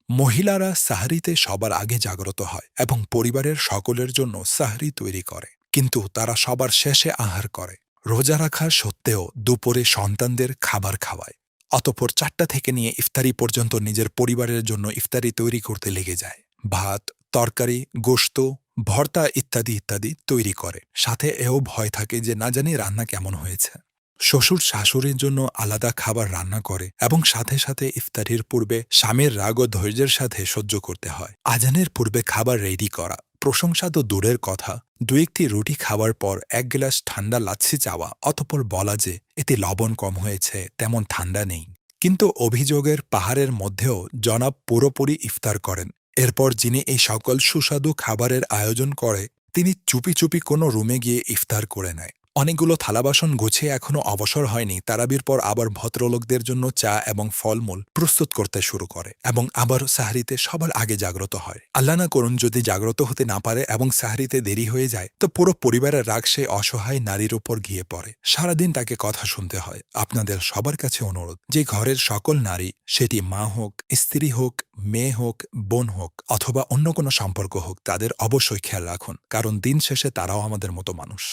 মহিলারা সাহরিতে সবার আগে জাগ্রত হয় এবং পরিবারের সকলের জন্য সাহরি তৈরি করে, কিন্তু তারা সবার শেষে আহার করে। রোজা রাখার সত্ত্বেও দুপুরে সন্তানদের খাবার খাওয়ায়, অতঃপর 4টা থেকে নিয়ে ইফতারি পর্যন্ত নিজের পরিবারের জন্য ইফতারি তৈরি করতে লেগে যায়। ভাত, তরকারি, গোশত, ভর্তা ইত্যাদি ইত্যাদি তৈরি করে। সাথে এও ভয় থাকে যে না জানি রান্না কেমন হয়েছে। শ্বশুর শাশুড়ির জন্য আলাদা খাবার রান্না করে এবং সাথে সাথে ইফতারির পূর্বে স্বামীর রাগ ও ধৈর্যের সাথে সহ্য করতে হয়। আজানের পূর্বে খাবার রেডি করা, প্রশংসা তো দূরের কথা, দু একটি রুটি খাওয়ার পর 1 গ্লাস ঠান্ডা লাচ্ছি চাওয়া, অতঃপর বলা যে এতে লবণ কম হয়েছে, তেমন ঠান্ডা নেই। কিন্তু অভিযোগের পাহাড়ের মধ্যেও জনাব পুরোপুরি ইফতার করেন। এরপর যিনি এই সকল সুস্বাদু খাবারের আয়োজন করে, তিনি চুপি চুপি কোনো রুমে গিয়ে ইফতার করে নেয়। অনেকগুলো থালাবাসন গুছিয়ে এখনো অবসর হয়নি, তারাবির পর আবার ভদ্রলোকদের জন্য চা এবং ফলমূল প্রস্তুত করতে শুরু করে এবং আবার সাহরিতে সবার আগে জাগ্রত হয়। আল্লাহ না করুন যদি জাগ্রত হতে না পারে এবং সাহরিতে দেরি হয়ে যায়, তো পুরো পরিবারের রাগ সেই অসহায় নারীর উপর গিয়ে পড়ে। সারাদিন তাকে কথা শুনতে হয়। আপনাদের সবার কাছে অনুরোধ, যে ঘরের সকল নারী, সেটি মা হোক, স্ত্রী হোক, মেয়ে হোক, বোন হোক অথবা অন্য কোনো সম্পর্ক হোক, তাদের অবশ্যই খেয়াল রাখুন, কারণ দিন শেষে তারাও আমাদের মতো মানুষ।